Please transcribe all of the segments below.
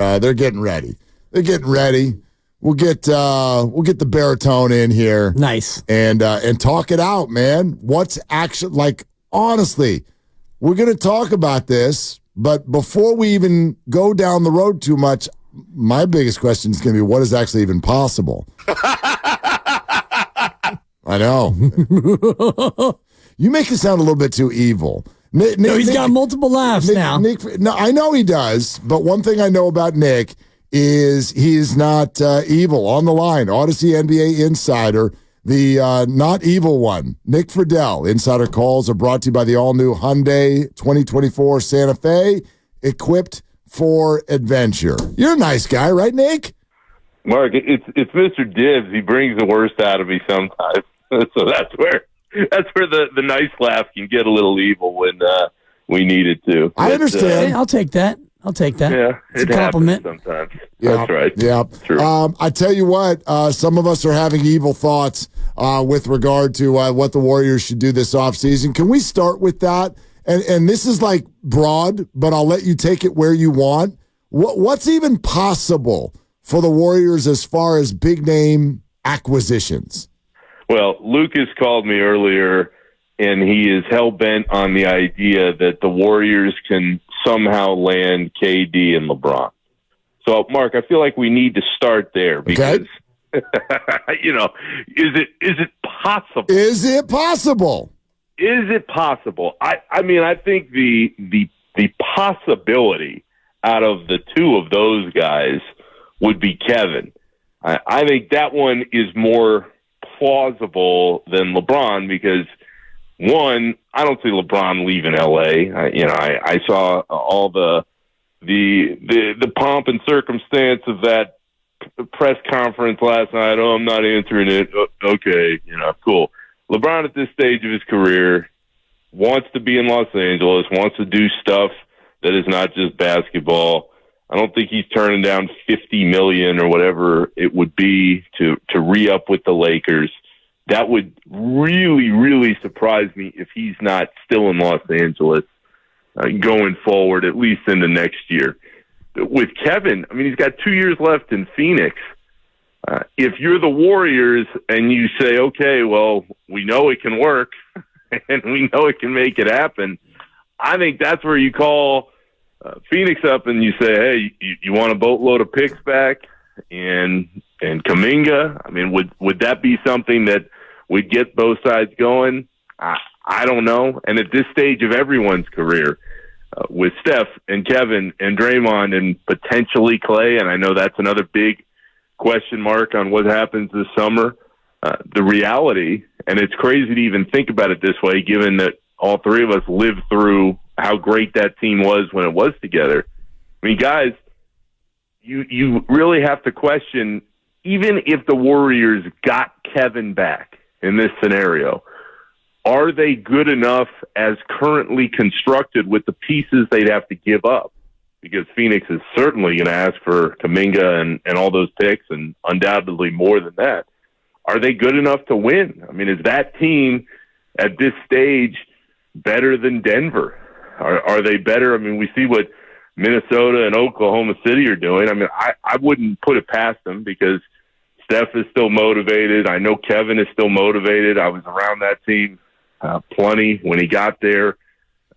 They're getting ready. We'll get the baritone in here. Nice. And talk it out, man. What's actually, like, honestly, we're going to talk about this, but before we even go down the road too much, my biggest question is going to be, what is actually even possible? I know. You make it sound a little bit too evil. He's got multiple laughs now. No, I know he does, but one thing I know about Nick is he is not evil. On the line, Audacy NBA insider, the not evil one, Nick Friedell. Insider calls are brought to you by the all-new Hyundai 2024 Santa Fe, equipped for adventure. You're a nice guy, right, Nick? Mark, it's Mr. Dibs. He brings the worst out of me sometimes. So that's where the nice laugh can get a little evil when we need it to. I understand. Hey, I'll take that. Yeah, it's a compliment. Sometimes. Yeah, that's right. Yeah. True. I tell you what, some of us are having evil thoughts with regard to what the Warriors should do this offseason. Can we start with that? And this is like broad, but I'll let you take it where you want. What's even possible for the Warriors as far as big name acquisitions? Well, Lucas called me earlier, and he is hell-bent on the idea that the Warriors can somehow land KD and LeBron. So, Mark, I feel like we need to start there because, is it possible? Is it possible? Is it possible? I mean, I think the possibility out of the two of those guys would be Kevin. I think that one is more plausible than LeBron because, one, I don't see LeBron leaving LA. I saw all the pomp and circumstance of that press conference last night. Oh, I'm not answering it. Okay, cool. LeBron at this stage of his career wants to be in Los Angeles, wants to do stuff that is not just basketball. I don't think he's turning down $50 million or whatever it would be to re-up with the Lakers. That would really, really surprise me if he's not still in Los Angeles going forward, at least in the next year. With Kevin, I mean, he's got 2 years left in Phoenix. If you're the Warriors and you say, okay, well, we know it can work and we know it can make it happen, I think that's where you call Phoenix up and you say, hey, you want a boatload of picks back and Kuminga? I mean, would that be something that would get both sides going? I don't know. And at this stage of everyone's career, with Steph and Kevin and Draymond and potentially Clay, and I know that's another big question mark on what happens this summer, the reality, and it's crazy to even think about it this way, given that all three of us lived through how great that team was when it was together. I mean, guys, you really have to question, even if the Warriors got Kevin back in this scenario, are they good enough as currently constructed with the pieces they'd have to give up? Because Phoenix is certainly going to ask for Kuminga and all those picks and undoubtedly more than that. Are they good enough to win? I mean, is that team at this stage better than Denver? Are they better? I mean, we see what Minnesota and Oklahoma City are doing. I mean, I wouldn't put it past them because Steph is still motivated. I know Kevin is still motivated. I was around that team plenty when he got there,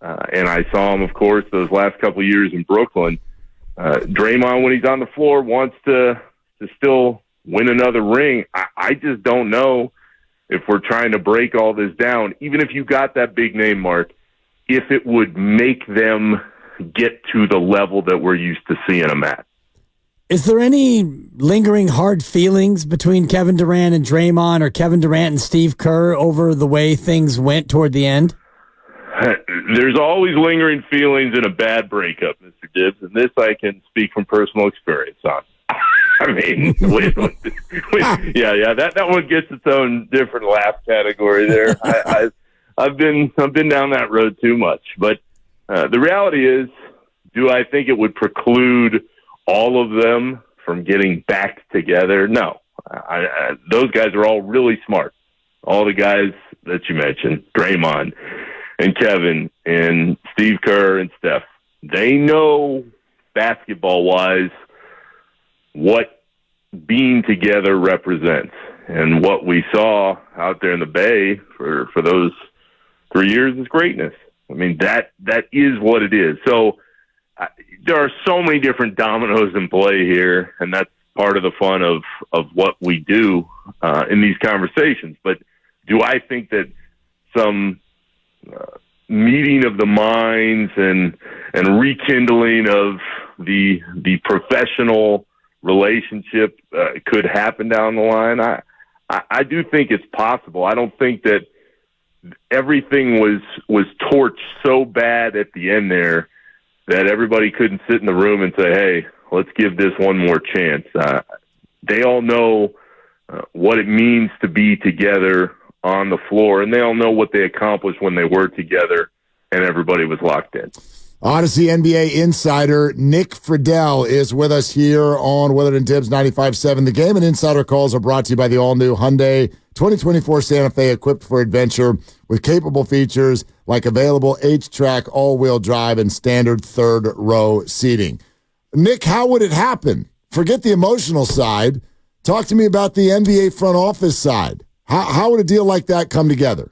and I saw him, of course, those last couple of years in Brooklyn. Draymond, when he's on the floor, wants to still win another ring. I just don't know if we're trying to break all this down, even if you got that big name, Mark, if it would make them get to the level that we're used to seeing them at. Is there any lingering hard feelings between Kevin Durant and Draymond or Kevin Durant and Steve Kerr over the way things went toward the end? There's always lingering feelings in a bad breakup, Mr. Dibs, and this I can speak from personal experience on. I mean, that one gets its own different laugh category there. I've been down that road too much, but the reality is, do I think it would preclude all of them from getting back together? No. Those guys are all really smart. All the guys that you mentioned, Draymond and Kevin and Steve Kerr and Steph, they know basketball-wise what being together represents. And what we saw out there in the Bay for those 3 years is greatness. I mean, that is what it is. So there are so many different dominoes in play here, and that's part of the fun of what we do in these conversations. But do I think that some meeting of the minds and rekindling of the professional relationship could happen down the line? I do think it's possible. I don't think that everything was torched so bad at the end there that everybody couldn't sit in the room and say, hey, let's give this one more chance. They all know what it means to be together on the floor, and they all know what they accomplished when they were together and everybody was locked in. Audacy NBA insider Nick Friedell is with us here on Willard and Dibs 95.7 The Game, and insider calls are brought to you by the all-new Hyundai 2024 Santa Fe, equipped for adventure with capable features like available H-Track all-wheel drive and standard third-row seating. Nick, how would it happen? Forget the emotional side. Talk to me about the NBA front office side. How would a deal like that come together?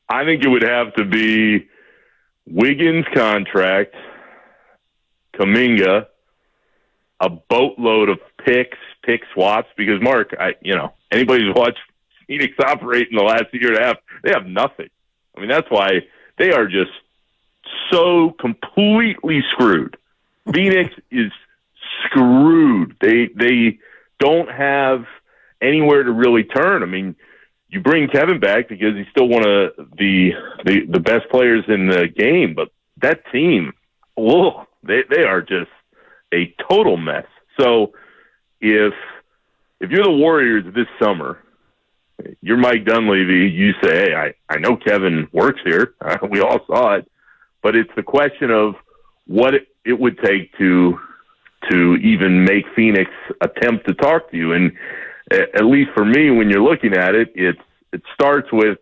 I think it would have to be Wiggins' contract, Kuminga, a boatload of pick swaps, because Mark, anybody who's watched Phoenix operate in the last year and a half, they have nothing. I mean, that's why they are just so completely screwed. Phoenix is screwed. They don't have anywhere to really turn. I mean, you bring Kevin back because he's still one of the best players in the game, but that team, they are just a total mess. So if you're the Warriors this summer, you're Mike Dunleavy, you say, hey, I know Kevin works here. We all saw it. But it's the question of what it would take to even make Phoenix attempt to talk to you. And at least for me, when you're looking at it, it starts with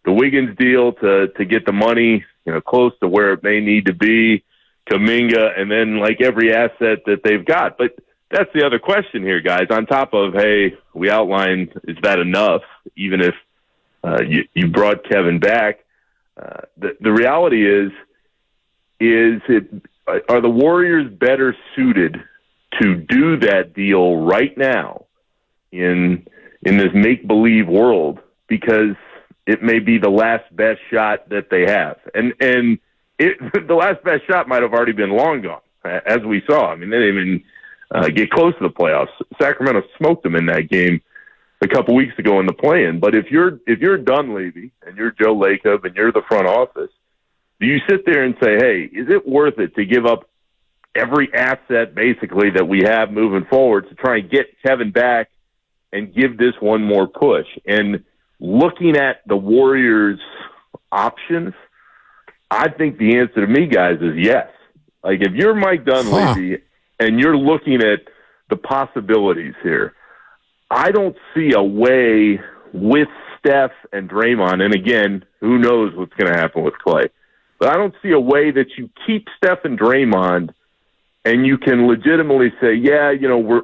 the Wiggins deal to get the money, close to where it may need to be, Kuminga, and then like every asset that they've got. But that's the other question here, guys. On top of, hey, we outlined, is that enough? Even if you brought Kevin back, the reality is are the Warriors better suited to do that deal right now in this make-believe world, because it may be the last best shot that they have. And the last best shot might have already been long gone, as we saw. I mean, they didn't even get close to the playoffs. Sacramento smoked them in that game a couple weeks ago in the play-in. But if you're Dunleavy and you're Joe Lacob and you're the front office, do you sit there and say, hey, is it worth it to give up every asset basically that we have moving forward to try and get Kevin back and give this one more push? And looking at the Warriors' options, I think the answer to me, guys, is yes. Like, if you're Mike Dunleavy and you're looking at the possibilities here, I don't see a way with Steph and Draymond, and again, who knows what's going to happen with Clay, but I don't see a way that you keep Steph and Draymond and you can legitimately say, yeah,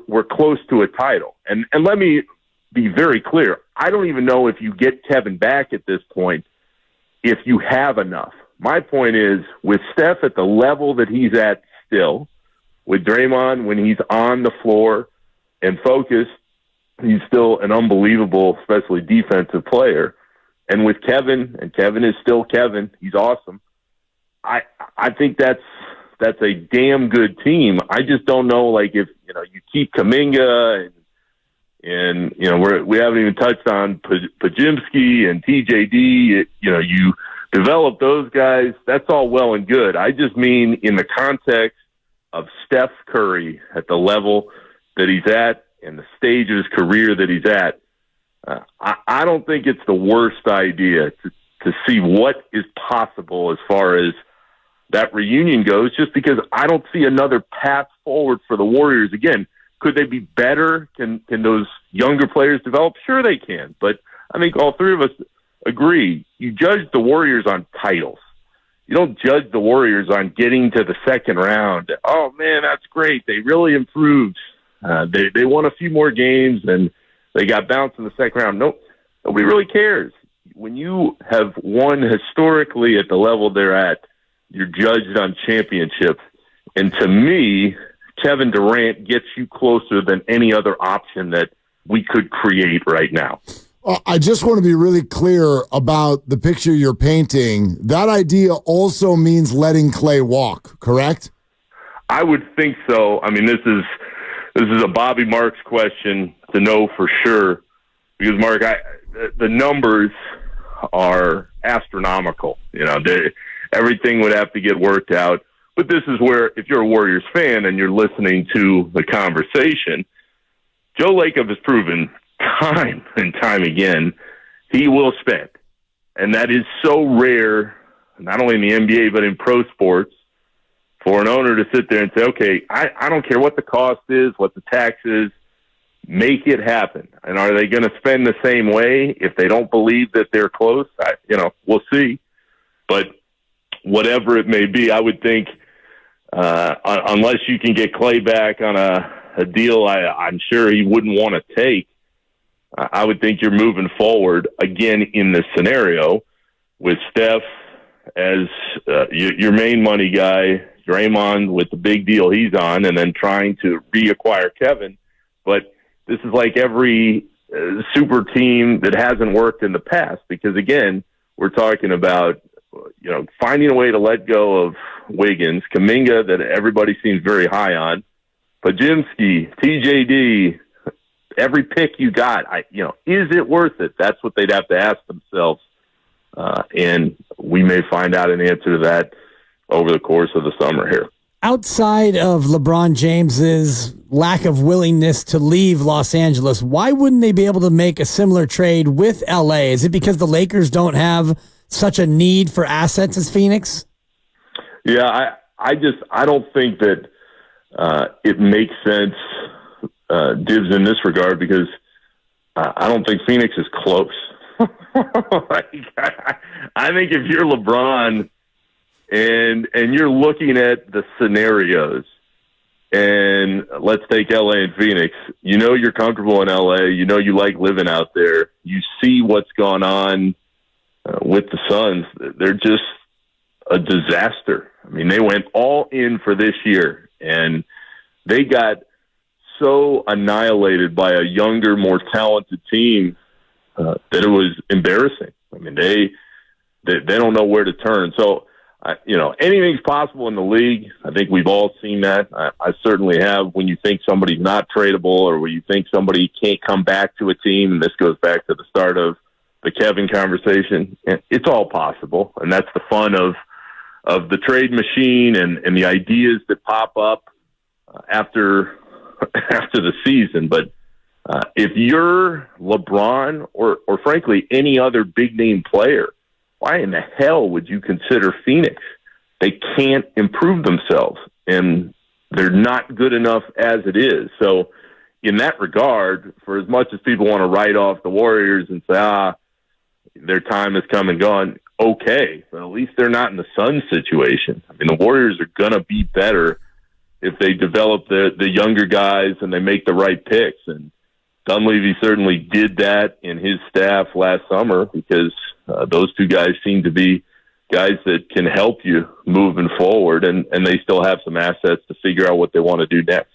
we're close to a title. And let me be very clear. I don't even know if you get Kevin back at this point if you have enough. My point is, with Steph at the level that he's at still, with Draymond when he's on the floor and focused, he's still an unbelievable, especially defensive player. And with Kevin, and Kevin is still Kevin, he's awesome. I think that's a damn good team. I just don't know, like, if you keep Kuminga and we haven't even touched on Pajimski and TJD. You develop those guys. That's all well and good. I just mean in the context of Steph Curry at the level that he's at and the stage of his career that he's at. I don't think it's the worst idea to see what is possible as far as that reunion goes, just because I don't see another path forward for the Warriors. Again, could they be better? Can those younger players develop? Sure they can. But I think all three of us agree. You judge the Warriors on titles. You don't judge the Warriors on getting to the second round. Oh, man, that's great. They really improved. They won a few more games and they got bounced in the second round. Nobody really cares. When you have won historically at the level they're at, you're judged on championships. And to me, Kevin Durant gets you closer than any other option that we could create right now. I just want to be really clear about the picture you're painting. That idea also means letting Clay walk, correct? I would think so. I mean, this is a Bobby Marks question to know for sure, because Mark, the numbers are astronomical. Everything would have to get worked out. But this is where, if you're a Warriors fan and you're listening to the conversation, Joe Lacob has proven time and time again he will spend. And that is so rare, not only in the NBA, but in pro sports, for an owner to sit there and say, okay, I don't care what the cost is, what the tax is, make it happen. And are they going to spend the same way if they don't believe that they're close? We'll see. But whatever it may be, I would think, unless you can get Clay back on a deal I'm sure he wouldn't want to take, I would think you're moving forward again in this scenario with Steph as your main money guy, Draymond with the big deal he's on, and then trying to reacquire Kevin. But this is like every super team that hasn't worked in the past, because, again, we're talking about finding a way to let go of Wiggins, Kuminga, that everybody seems very high on, Podziemski, TJD, every pick you got, is it worth it? That's what they'd have to ask themselves. And we may find out an answer to that over the course of the summer here. Outside of LeBron James's lack of willingness to leave Los Angeles, why wouldn't they be able to make a similar trade with LA? Is it because the Lakers don't have such a need for assets as Phoenix? Yeah, I don't think that it makes sense, Dibs, in this regard, because I don't think Phoenix is close. I think if you're LeBron and you're looking at the scenarios, and let's take LA and Phoenix, you're comfortable in LA, you like living out there, you see what's gone on with the Suns. They're just a disaster. I mean, they went all in for this year, and they got so annihilated by a younger, more talented team that it was embarrassing. I mean, they don't know where to turn. So, anything's possible in the league. I think we've all seen that. I certainly have. When you think somebody's not tradable, or when you think somebody can't come back to a team, and this goes back to the start of the Kevin conversation, it's all possible. And that's the fun of the trade machine and the ideas that pop up after the season. But if you're LeBron or frankly any other big name player, why in the hell would you consider Phoenix? They can't improve themselves, and they're not good enough as it is. So in that regard, for as much as people want to write off the Warriors and say, their time has come and gone, okay, but at least they're not in the Suns situation. I mean, the Warriors are going to be better if they develop the younger guys and they make the right picks. And Dunleavy certainly did that in his staff last summer, because those two guys seem to be guys that can help you moving forward, and they still have some assets to figure out what they want to do next.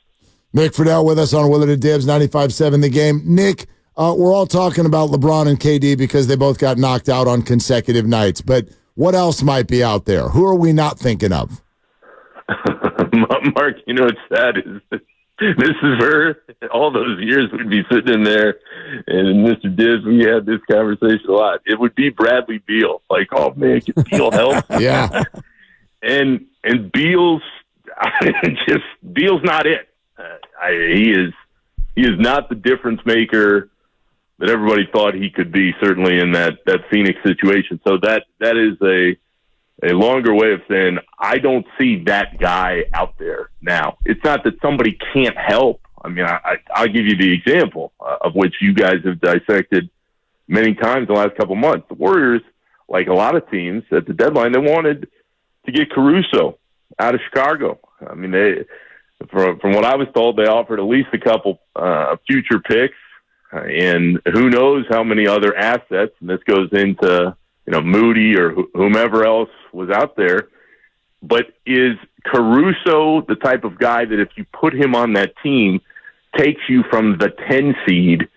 Nick Friedell with us on Willard and Dibs, 95.7 The Game. Nick, we're all talking about LeBron and KD because they both got knocked out on consecutive nights, but what else might be out there? Who are we not thinking of? Mark, what's sad is this is where all those years we'd be sitting in there, and Mr. Dibs, we had this conversation a lot. It would be Bradley Beal. Like, oh man, can Beal help? Yeah. And Beal's Beal's not it. He is not the difference maker that everybody thought he could be, certainly in that Phoenix situation. So that is a longer way of saying I don't see that guy out there now. It's not that somebody can't help. I mean, I'll give you the example of which you guys have dissected many times in the last couple of months. The Warriors, like a lot of teams at the deadline, they wanted to get Caruso out of Chicago. I mean, from what I was told, they offered at least a couple future picks, and who knows how many other assets. And this goes into Moody or whomever else was out there. But is Caruso the type of guy that if you put him on that team, takes you from the 10 seed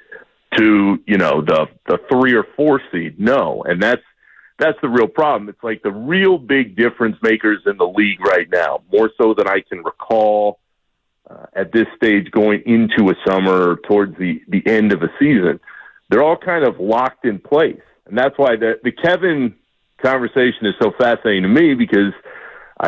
to the 3 or 4 seed? No, and that's the real problem. It's like the real big difference makers in the league right now, more so than I can recall at this stage going into a summer or towards the end of a season. They're all kind of locked in place. And that's why the Kevin conversation is so fascinating to me, because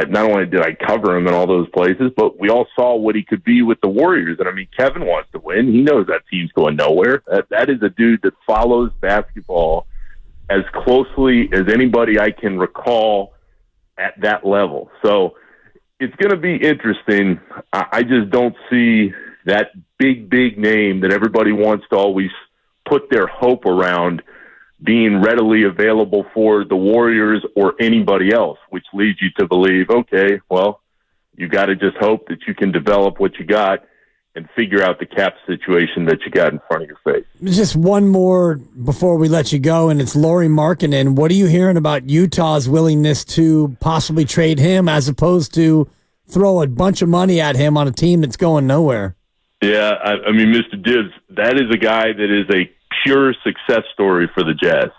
not only did I cover him in all those places, but we all saw what he could be with the Warriors. And, I mean, Kevin wants to win. He knows that team's going nowhere. That is a dude that follows basketball as closely as anybody I can recall at that level. So it's going to be interesting. I just don't see that big name that everybody wants to always put their hope around being readily available for the Warriors or anybody else, which leads you to believe, okay, well, you got to just hope that you can develop what you got and figure out the cap situation that you got in front of your face. Just one more before we let you go, and it's Lauri Markkanen. What are you hearing about Utah's willingness to possibly trade him as opposed to throw a bunch of money at him on a team that's going nowhere? Yeah, I mean, Mr. Dibs, that is a guy that is a pure success story for the Jazz.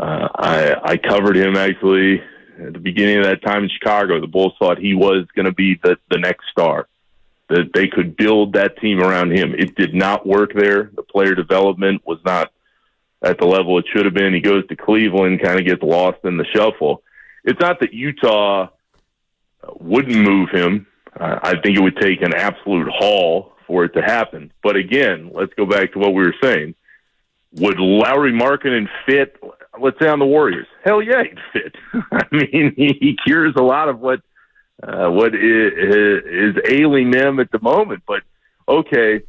I covered him actually at the beginning of that time in Chicago. The Bulls thought he was going to be the next star, that they could build that team around him. It did not work there. The player development was not at the level it should have been. He goes to Cleveland, kind of gets lost in the shuffle. It's not that Utah wouldn't move him. I think it would take an absolute haul for it to happen. But again, let's go back to what we were saying. Would Lauri Markkanen fit, let's say, on the Warriors? Hell yeah, he'd fit. I mean, he cures a lot of what is ailing them at the moment. But, okay,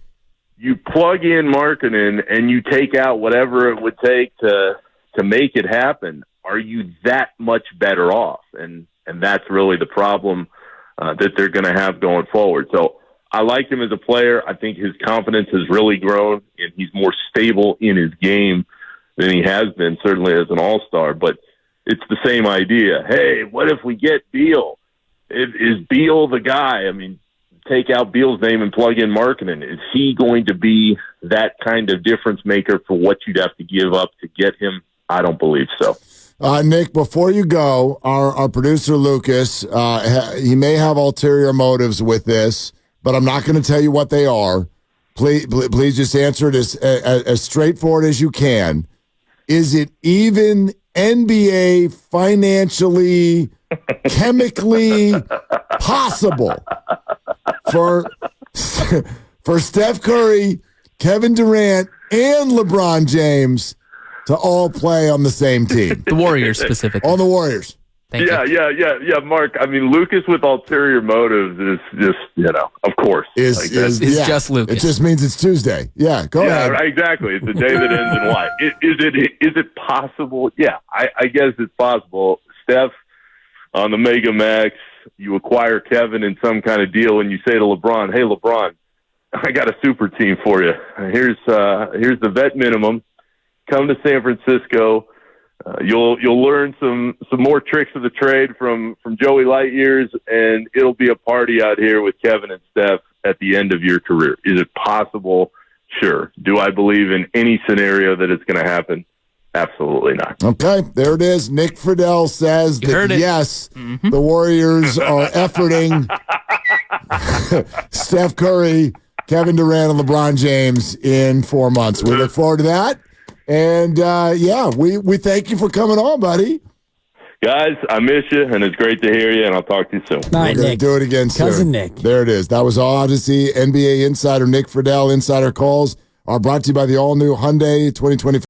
you plug in Markkanen and you take out whatever it would take to make it happen. Are you that much better off? And that's really the problem that they're going to have going forward. So I like him as a player. I think his confidence has really grown, and he's more stable in his game than he has been, certainly as an all-star. But it's the same idea. Hey, what if we get Beal? Is Beal the guy? I mean, take out Beal's name and plug in Markkanen. Is he going to be that kind of difference maker for what you'd have to give up to get him? I don't believe so. Nick, before you go, our producer Lucas, he may have ulterior motives with this, but I'm not going to tell you what they are. Please just answer it as straightforward as you can. Is it even NBA financially, chemically possible for Steph Curry, Kevin Durant, and LeBron James to all play on the same team? The Warriors specifically. On the Warriors. Thank you. Yeah, Mark. I mean, Lucas with ulterior motives is just, of course. Is just Lucas. It just means it's Tuesday. Yeah, go ahead. Yeah, exactly. It's the day that ends in Y. Is it possible? Yeah, I guess it's possible. Steph on the Mega Max, you acquire Kevin in some kind of deal, and you say to LeBron, hey, LeBron, I got a super team for you. Here's the vet minimum. Come to San Francisco. You'll learn some more tricks of the trade from Joey Lightyears, and it'll be a party out here with Kevin and Steph at the end of your career. Is it possible? Sure. Do I believe in any scenario that it's going to happen? Absolutely not. Okay, there it is. Nick Friedell says that yes, the Warriors are efforting Steph Curry, Kevin Durant, and LeBron James in 4 months. We look forward to that. And, we thank you for coming on, buddy. Guys, I miss you, and it's great to hear you, and I'll talk to you soon. All right, We're going to do it again soon. Cousin Nick. There it is. That was Audacy NBA insider Nick Friedell. Insider calls are brought to you by the all-new Hyundai 2025